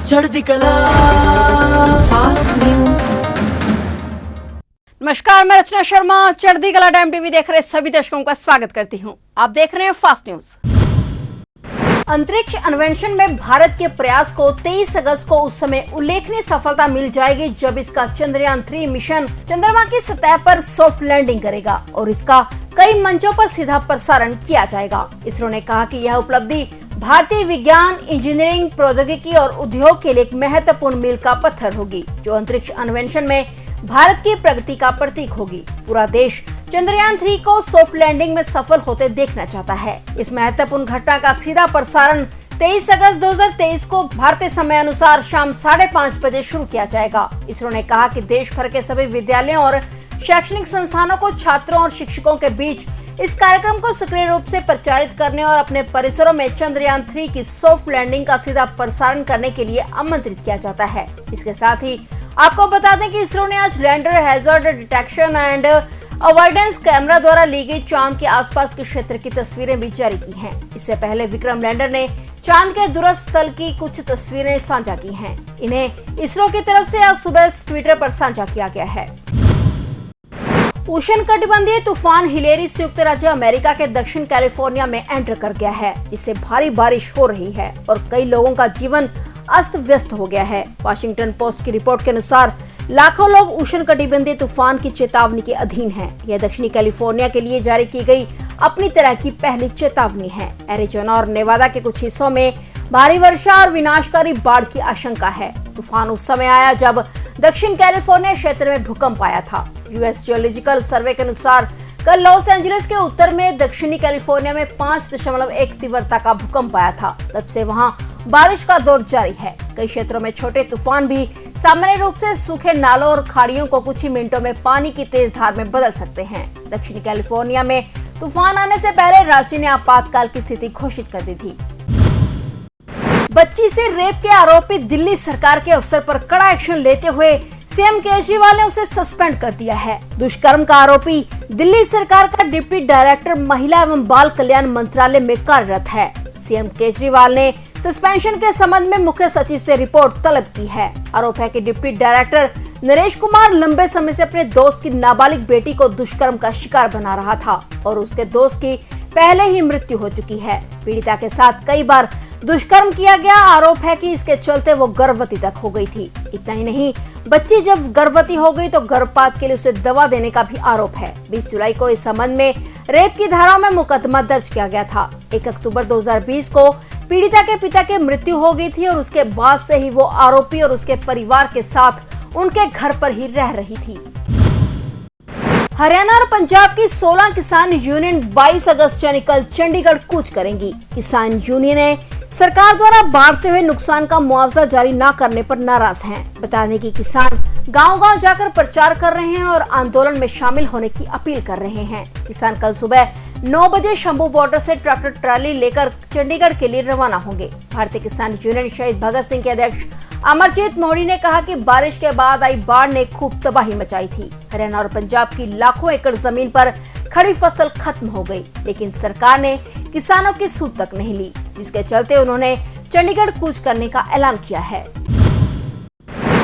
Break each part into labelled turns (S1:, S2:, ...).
S1: चढ़ती कला fast news.
S2: नमस्कार, मैं रचना शर्मा चढ़ती कला टाइम टीवी देख रहे सभी दर्शकों का स्वागत करती हूं। आप देख रहे हैं फास्ट न्यूज। अंतरिक्ष अन्वेषण में भारत के प्रयास को 23 अगस्त को उस समय उल्लेखनीय सफलता मिल जाएगी जब इसका चंद्रयान 3 मिशन चंद्रमा की सतह पर सॉफ्ट लैंडिंग करेगा और इसका कई मंचों पर सीधा प्रसारण किया जाएगा। इसरो ने कहा कि यह उपलब्धि भारतीय विज्ञान, इंजीनियरिंग, प्रौद्योगिकी और उद्योग के लिए एक महत्वपूर्ण मील का पत्थर होगी, जो अंतरिक्ष अन्वेषण में भारत की प्रगति का प्रतीक होगी। पूरा देश चंद्रयान 3 को सॉफ्ट लैंडिंग में सफल होते देखना चाहता है। इस महत्वपूर्ण घटना का सीधा प्रसारण 23 अगस्त 2023 को भारतीय समय अनुसार शाम 5:30 बजे शुरू किया जाएगा। इसरो ने कहा कि देश भर के सभी विद्यालयों और शैक्षणिक संस्थानों को छात्रों और शिक्षकों के बीच इस कार्यक्रम को सक्रिय रूप से प्रचारित करने और अपने परिसरों में चंद्रयान 3 की सॉफ्ट लैंडिंग का सीधा प्रसारण करने के लिए आमंत्रित किया जाता है। इसके साथ ही आपको बता दें कि इसरो ने आज lander hazard detection and avoidance camera द्वारा ली गई चांद के आसपास के क्षेत्र की तस्वीरें भी जारी की हैं। इससे पहले विक्रम लैंडर ने चांद के दूरस्थ स्थल की कुछ तस्वीरें साझा की हैं। इन्हें इसरो की तरफ से आज सुबह ट्विटर पर साझा किया गया है। उष्णकटिबंधीय तूफान हिलेरी संयुक्त राज्य अमेरिका के दक्षिण कैलिफोर्निया में एंटर कर गया है। इससे भारी बारिश हो रही है और कई लोगों का जीवन अस्त व्यस्त हो गया है। वाशिंगटन पोस्ट की रिपोर्ट के अनुसार लाखों लोग उष्णकटिबंधीय तूफान की चेतावनी के अधीन हैं। यह दक्षिणी कैलिफोर्निया के लिए जारी की गई अपनी तरह की पहली चेतावनी है। एरिजोना और नेवादा के कुछ हिस्सों में भारी वर्षा और विनाशकारी बाढ़ की आशंका है। तूफान उस समय आया जब दक्षिण कैलिफोर्निया क्षेत्र में भूकंप आया था। यूएस जियोलॉजिकल सर्वे के अनुसार कल लॉस एंजलिस के उत्तर में दक्षिणी कैलिफोर्निया में 5.1 तीव्रता का भूकंप आया था। तब से वहां बारिश का दौर जारी है। कई क्षेत्रों में छोटे तूफान भी सामान्य रूप से सूखे नालों और खाड़ियों को कुछ ही मिनटों में पानी की तेज धार में बदल सकते हैं। दक्षिणी कैलिफोर्निया में तूफान आने से पहले राज्य ने आपातकाल की स्थिति घोषित कर दी थी। बच्ची से रेप के आरोपी दिल्ली सरकार के अफसर पर कड़ा एक्शन लेते हुए सीएम केजरीवाल ने उसे सस्पेंड कर दिया है। दुष्कर्म का आरोपी दिल्ली सरकार का डिप्टी डायरेक्टर महिला एवं बाल कल्याण मंत्रालय में कार्यरत है। सीएम केजरीवाल ने सस्पेंशन के संबंध में मुख्य सचिव से रिपोर्ट तलब की है। आरोप है कि डिप्टी डायरेक्टर नरेश कुमार लंबे समय से अपने दोस्त की नाबालिग बेटी को दुष्कर्म का शिकार बना रहा था और उसके दोस्त की पहले ही मृत्यु हो चुकी है। पीड़िता के साथ कई बार दुष्कर्म किया गया। आरोप है कि इसके चलते वो गर्भवती तक हो गई थी। इतना ही नहीं, बच्ची जब गर्भवती हो गई तो गर्भपात के लिए उसे दवा देने का भी आरोप है। 20 जुलाई को इस संबंध में रेप की धाराओं में मुकदमा दर्ज किया गया था। 1 अक्टूबर 2020 को पीड़िता के पिता की मृत्यु हो गई थी और उसके बाद से ही वो आरोपी और उसके परिवार के साथ उनके घर पर ही रह रही थी। हरियाणा और पंजाब की 16 किसान यूनियन 22 अगस्त यानी कल चंडीगढ़ कूच करेंगी। किसान यूनियनें सरकार द्वारा बाढ़ से हुए नुकसान का मुआवजा जारी न करने पर नाराज हैं। बता दें कि किसान गांव-गांव जाकर प्रचार कर रहे हैं और आंदोलन में शामिल होने की अपील कर रहे हैं। किसान कल सुबह 9 बजे शंभू बॉर्डर से ट्रैक्टर ट्राली लेकर चंडीगढ़ के लिए रवाना होंगे। भारतीय किसान यूनियन शहीद भगत सिंह के अध्यक्ष अमरजीत मोड़ी ने कहा कि बारिश के बाद आई बाढ़ ने खूब तबाही मचाई थी। हरियाणा और पंजाब की लाखों एकड़ जमीन पर खड़ी फसल खत्म हो गई, लेकिन सरकार ने किसानों की सुध तक नहीं ली, जिसके चलते उन्होंने चंडीगढ़ कूच करने का ऐलान किया है।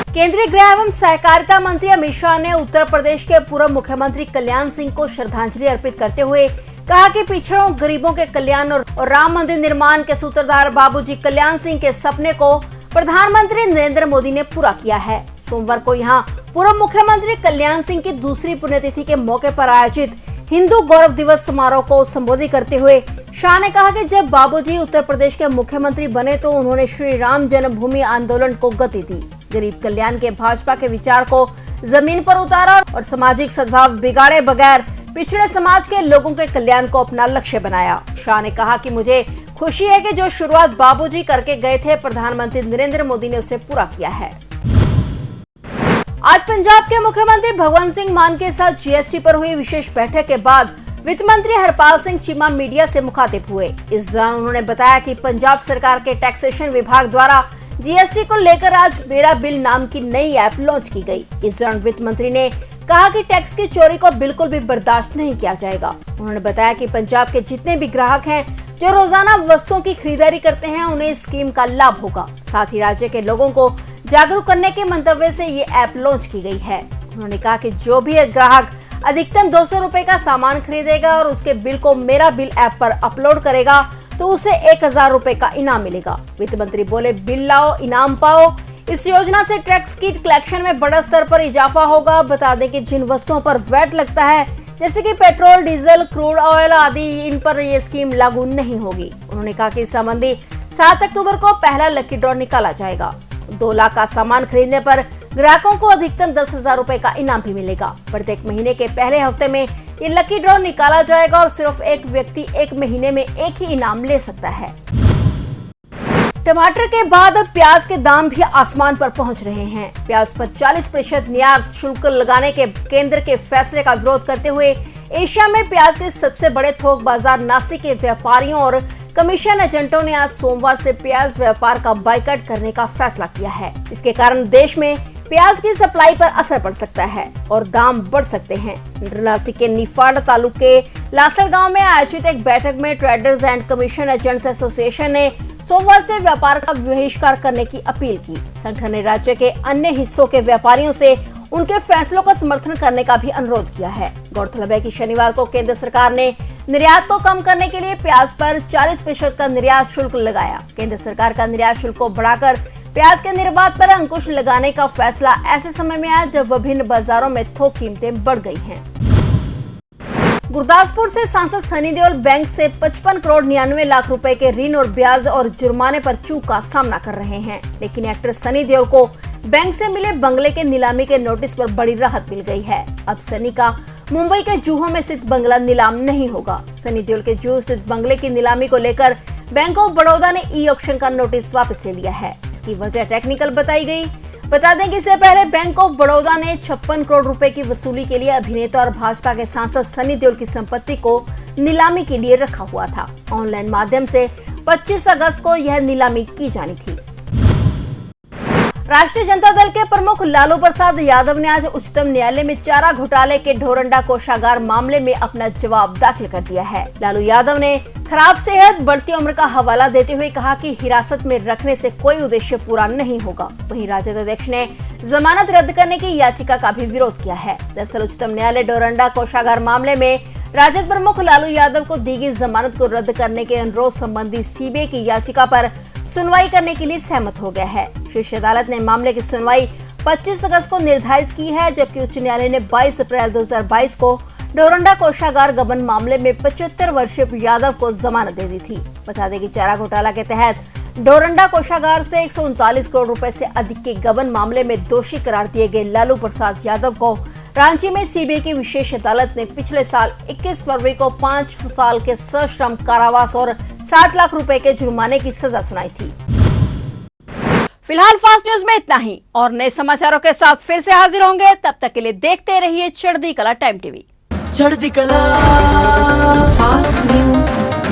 S2: केंद्रीय गृह एवं सहकारिता मंत्री अमित शाह ने उत्तर प्रदेश के पूर्व मुख्यमंत्री कल्याण सिंह को श्रद्धांजलि अर्पित करते हुए कहा कि पिछड़ों, गरीबों के कल्याण और राम मंदिर निर्माण के सूत्रधार बाबूजी कल्याण सिंह के सपने को प्रधानमंत्री नरेंद्र मोदी ने पूरा किया है। सोमवार को यहां पूर्व मुख्यमंत्री कल्याण सिंह की दूसरी पुण्यतिथि के मौके पर आयोजित हिंदू गौरव दिवस समारोह को संबोधित करते हुए शाह ने कहा कि जब बाबूजी उत्तर प्रदेश के मुख्यमंत्री बने तो उन्होंने श्री राम जन्मभूमि आंदोलन को गति दी, गरीब कल्याण के भाजपा के विचार को जमीन पर उतारा और सामाजिक सद्भाव बिगाड़े बगैर पिछड़े समाज के लोगों के कल्याण को अपना लक्ष्य बनाया। शाह ने कहा कि मुझे खुशी है कि जो शुरुआत बाबूजी करके गए थे, प्रधानमंत्री नरेंद्र मोदी ने उसे पूरा किया है। आज पंजाब के मुख्यमंत्री भगवंत सिंह मान के साथ जीएसटी पर हुई विशेष बैठक के बाद वित्त मंत्री हरपाल सिंह चीमा मीडिया से मुखातिब हुए। इस दौरान उन्होंने बताया कि पंजाब सरकार के टैक्सेशन विभाग द्वारा जीएसटी को लेकर आज मेरा बिल नाम की नई ऐप लॉन्च की गई। इस दौरान वित्त मंत्री ने कहा कि टैक्स की चोरी को बिल्कुल भी बर्दाश्त नहीं किया जाएगा। उन्होंने बताया कि पंजाब के जितने भी ग्राहक हैं जो रोजाना वस्तुओं की खरीदारी करते हैं उन्हें इस स्कीम का लाभ होगा। साथ ही राज्य के लोगों को जागरूक करने के मंतव्य से ये ऐप लॉन्च की गई है। उन्होंने कहा कि जो भी ग्राहक अधिकतम 200 रुपए का सामान खरीदेगा और उसके बिल को मेरा बिल ऐप पर अपलोड करेगा तो उसे 1000 रुपए का इनाम मिलेगा। वित्त मंत्री बोले, बिल लाओ इनाम पाओ। इस योजना से टैक्स की कलेक्शन में बड़ा स्तर पर इजाफा होगा। बता दें कि जिन वस्तुओं पर वैट लगता है जैसे कि पेट्रोल, डीजल, क्रूड ऑयल आदि, इन पर यह स्कीम लागू नहीं होगी। उन्होंने कहा कि इस संबंधी 7 अक्टूबर को पहला लकी ड्रॉ निकाला जाएगा। 2 लाख का सामान खरीदने पर ग्राहकों को अधिकतम 10,000 रुपए का इनाम भी मिलेगा। प्रत्येक महीने के पहले हफ्ते में ये लकी ड्रॉ निकाला जाएगा और सिर्फ एक व्यक्ति एक महीने में एक ही इनाम ले सकता है। टमाटर के बाद अब प्याज के दाम भी आसमान पर पहुंच रहे हैं। प्याज पर 40% निर्यात शुल्क लगाने के केंद्र के फैसले का विरोध करते हुए एशिया में प्याज के सबसे बड़े थोक बाजार नासिक के व्यापारियों और कमीशन एजेंटों ने आज सोमवार से प्याज व्यापार का बाइकाट करने का फैसला किया है। इसके कारण देश में प्याज की सप्लाई पर असर पड़ सकता है और दाम बढ़ सकते हैं। नासिक के निफाड तालुके लासड़ गांव में आयोजित एक बैठक में traders and commission agents association ने सोमवार से व्यापार का बहिष्कार करने की अपील की। संगठन ने राज्य के अन्य हिस्सों के व्यापारियों से उनके फैसलों का समर्थन करने का भी अनुरोध किया है। गौरतलब है कि शनिवार को केंद्र सरकार ने निर्यात को कम करने के लिए प्याज पर 40% का निर्यात शुल्क लगाया। केंद्र सरकार का निर्यात शुल्क को बढ़ाकर प्याज के निर्यात पर अंकुश लगाने का फैसला ऐसे समय में आया जब विभिन्न बाजारों में थोक कीमतें बढ़ गई हैं। गुरदासपुर से सांसद सनी देओल बैंक से 55 करोड़ 99 लाख रुपए के ऋण और ब्याज और जुर्माने पर चूक का सामना कर रहे हैं। लेकिन एक्टर सनी देओल को बैंक से मिले बंगले के नीलामी के नोटिस पर बड़ी राहत मिल गई है। अब सनी का मुंबई के जुहू में स्थित बंगला नीलाम नहीं होगा। सनी देओल के जुहू स्थित बंगले की नीलामी को लेकर बैंक ऑफ बड़ौदा ने ई ऑक्शन का नोटिस वापस ले लिया है। इसकी वजह टेक्निकल बताई गई। बता दें कि इससे पहले बैंक ऑफ बड़ौदा ने 56 करोड़ रुपए की वसूली के लिए अभिनेता और भाजपा के सांसद सनी देओल की संपत्ति को नीलामी के लिए रखा हुआ था। ऑनलाइन माध्यम से 25 अगस्त को यह नीलामी की जानी थी। राष्ट्रीय जनता दल के प्रमुख लालू प्रसाद यादव ने आज उच्चतम न्यायालय में चारा घोटाले के ढोरंडा कोषागार मामले में अपना जवाब दाखिल कर दिया है। लालू यादव ने खराब सेहत, बढ़ती उम्र का हवाला देते हुए कहा कि हिरासत में रखने से कोई उद्देश्य पूरा नहीं होगा। वहीं राजद अध्यक्ष ने जमानत रद्द करने की याचिका का भी विरोध किया है। दरअसल उच्चतम न्यायालय ढोरंडा कोषागार मामले में राजद प्रमुख लालू यादव को दी गई जमानत को रद्द करने के अनुरोध संबंधी सीबीआई की याचिका पर सुनवाई करने के लिए सहमत हो गया है। शीर्ष अदालत ने मामले की सुनवाई 25 अगस्त को निर्धारित की है, जबकि उच्च न्यायालय ने 22 अप्रैल 2022 को ढोरंडा कोषागार गबन मामले में 75 वर्षीय यादव को जमानत दे दी थी। बता दें कि चारा घोटाला के तहत ढोरंडा कोषागार से 139 करोड़ रुपए से अधिक के गबन मामले में दोषी करार दिए गए लालू प्रसाद यादव को रांची में सीबीआई की विशेष अदालत ने पिछले साल 21 फरवरी को 5 साल के सश्रम कारावास और 60 लाख रुपए के जुर्माने की सजा सुनाई थी। फिलहाल फास्ट न्यूज में इतना ही और नए समाचारों के साथ फिर से हाजिर होंगे। तब तक के लिए देखते रहिए चढ़ती कला टाइम टीवी।
S1: चढ़ती कला फास्ट न्यूज।